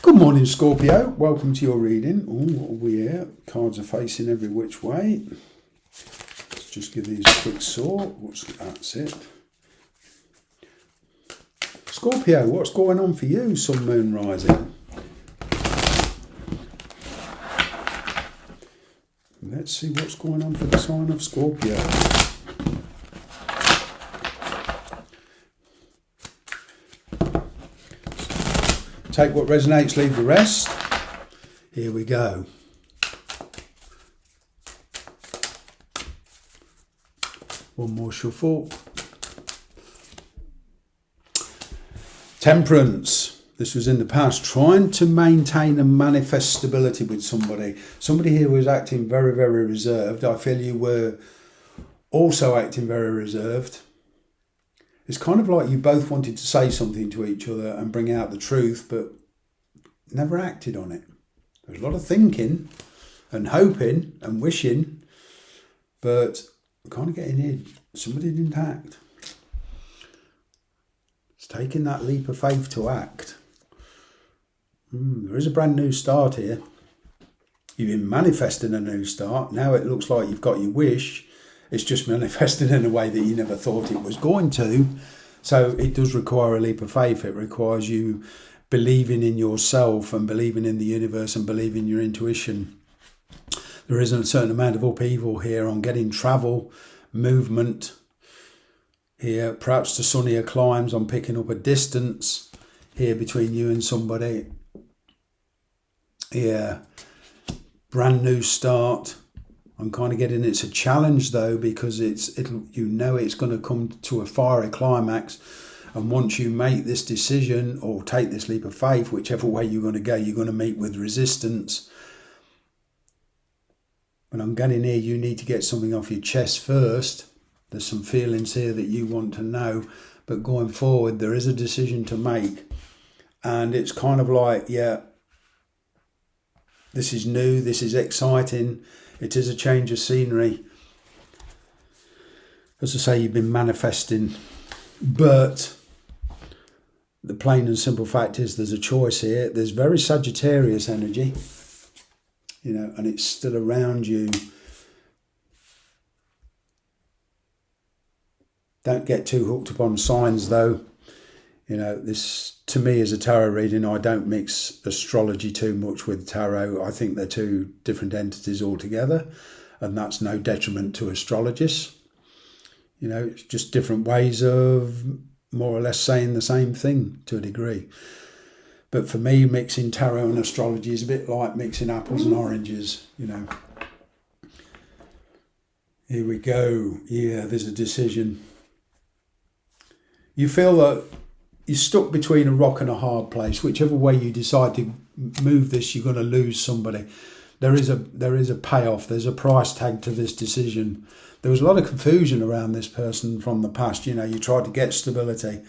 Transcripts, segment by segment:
Good morning, Scorpio. Welcome to your reading. What are we here? Cards are facing every which way. Let's just give these a quick sort. That's it. Scorpio, what's going on for you, Sun, Moon, Rising? Let's see what's going on for the sign of Scorpio. Take what resonates, leave the rest. Here we go. One more shuffle. Temperance. This was in the past. Trying to maintain and manifest stability with somebody. Somebody here was acting very, very reserved. I feel you were also acting very reserved. It's kind of like you both wanted to say something to each other and bring out the truth, but never acted on it. There's a lot of thinking and hoping and wishing, but kind of getting in. Somebody didn't act. It's taking that leap of faith to act. There is a brand new start here. You've been manifesting a new start. Now it looks like you've got your wish. It's just manifesting in a way that you never thought it was going to. So it does require a leap of faith. It requires you believing in yourself and believing in the universe and believing in your intuition. There is a certain amount of upheaval here on getting travel, movement here, perhaps to sunnier climes, on picking up a distance here between you and somebody. Yeah, brand new start. I'm kind of getting it's a challenge though, because it's going to come to a fiery climax, and once you make this decision or take this leap of faith, whichever way you're going to go, you're going to meet with resistance. But I'm getting here, you need to get something off your chest first. There's some feelings here that you want to know, but going forward there is a decision to make, and it's kind of like, yeah, this is new, this is exciting. It is a change of scenery. As I say, you've been manifesting, but the plain and simple fact is there's a choice here. There's very Sagittarius energy, and it's still around you. Don't get too hooked up on signs though. This to me is a tarot reading. I don't mix astrology too much with tarot. I think they're two different entities altogether, and that's no detriment to astrologists. It's just different ways of more or less saying the same thing to a degree. But for me, mixing tarot and astrology is a bit like mixing apples and oranges, Here we go. Yeah, there's a decision. You feel that you're stuck between a rock and a hard place. Whichever way you decide to move this, you're going to lose somebody. There is a payoff. There's a price tag to this decision. There was a lot of confusion around this person from the past. You tried to get stability.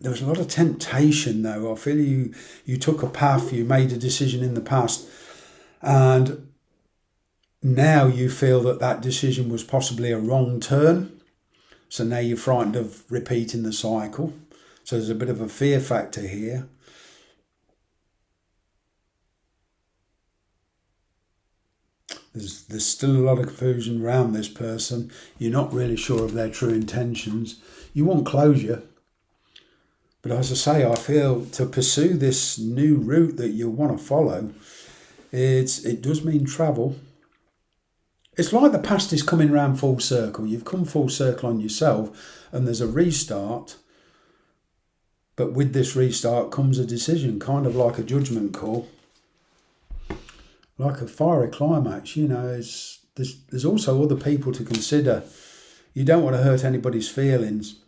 There was a lot of temptation, though. I feel you took a path, you made a decision in the past, and now you feel that decision was possibly a wrong turn. So now you're frightened of repeating the cycle. So there's a bit of a fear factor here. There's still a lot of confusion around this person. You're not really sure of their true intentions. You want closure. But as I say, I feel to pursue this new route that you want to follow, it does mean travel. It's like the past is coming round full circle. You've come full circle on yourself, and there's a restart. But with this restart comes a decision, kind of like a judgment call, like a fiery climax. There's also other people to consider. You don't want to hurt anybody's feelings.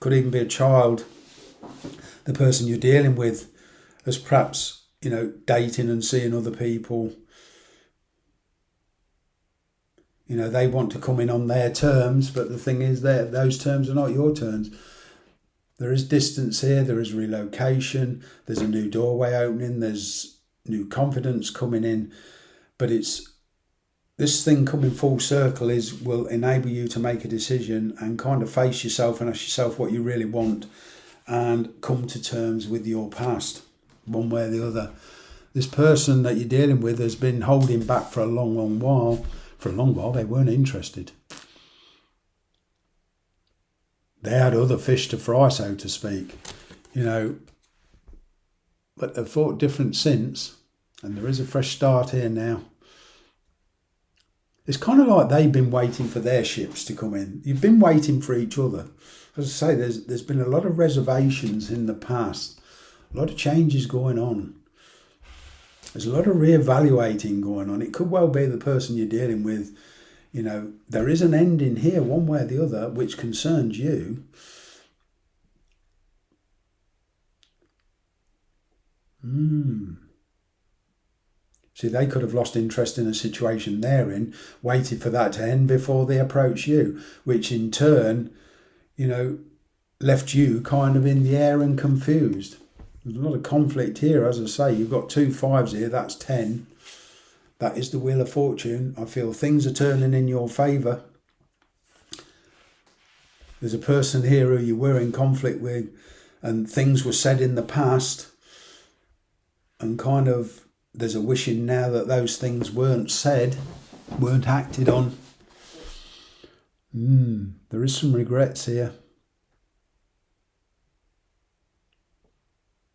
Could even be a child. The person you're dealing with as perhaps, dating and seeing other people. They want to come in on their terms, but the thing is those terms are not your terms. There is distance here, there is relocation, there's a new doorway opening, there's new confidence coming in, but it's this thing coming full circle will enable you to make a decision and kind of face yourself and ask yourself what you really want and come to terms with your past. one way or the other. This person that you're dealing with has been holding back for a long, long while. For a long while, they weren't interested. They had other fish to fry, so to speak, you know. But they've thought different since, and there is a fresh start here now. It's kind of like they've been waiting for their ships to come in. You've been waiting for each other. As I say, there's been a lot of reservations in the past, a lot of changes going on. There's a lot of reevaluating going on. It could well be the person you're dealing with, you know, there is an ending here one way or the other which concerns you. See, they could have lost interest in a situation they're in, waited for that to end before they approach you, which in turn, you know, left you kind of in the air and confused. There's a lot of conflict here, as I say. You've got 2 5s here, that's 10. That is the Wheel of Fortune. I feel things are turning in your favour. There's a person here who you were in conflict with, and things were said in the past, and kind of there's a wishing now that those things weren't said, weren't acted on. There is some regrets here.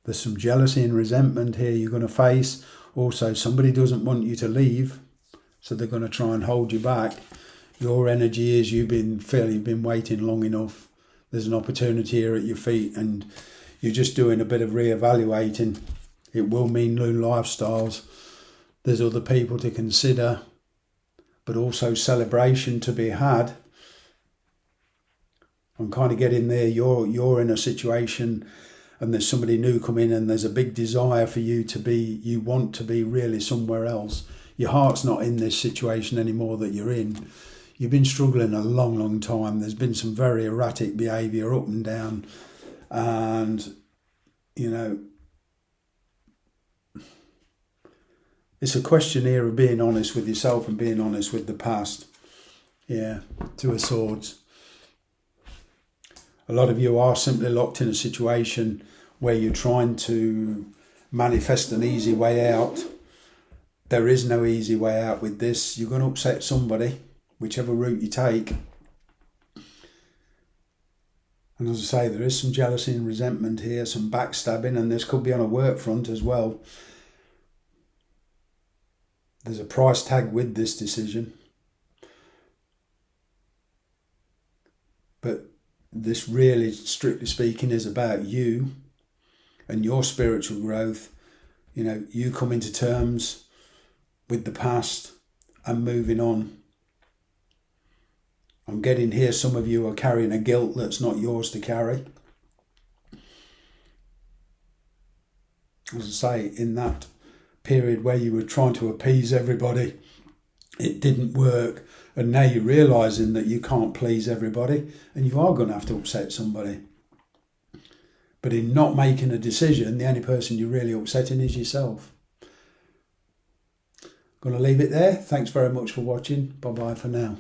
There's some jealousy and resentment here you're going to face. Also, somebody doesn't want you to leave, so they're going to try and hold you back. Your energy is you've been waiting long enough. There's an opportunity here at your feet, and you're just doing a bit of reevaluating. It will mean new lifestyles. There's other people to consider, but also celebration to be had. I'm kind of getting there. You're in a situation, and there's somebody new come in, and there's a big desire for you to be, you want to be really somewhere else. Your heart's not in this situation anymore that you're in. You've been struggling a long, long time. There's been some very erratic behaviour up and down, and, you know, it's a question here of being honest with yourself and being honest with the past. Yeah, 2 of Swords. A lot of you are simply locked in a situation where you're trying to manifest an easy way out. There is no easy way out with this. You're going to upset somebody, whichever route you take. And as I say, there is some jealousy and resentment here, some backstabbing, and this could be on a work front as well. There's a price tag with this decision. But this really, strictly speaking, is about you and your spiritual growth. You know, you coming to terms with the past and moving on. I'm getting here, some of you are carrying a guilt that's not yours to carry. As I say, in that period where you were trying to appease everybody, it didn't work, and now you're realising that you can't please everybody, and you are going to have to upset somebody. But in not making a decision, the only person you're really upsetting is yourself. Going to leave it there. Thanks very much for watching. Bye bye for now.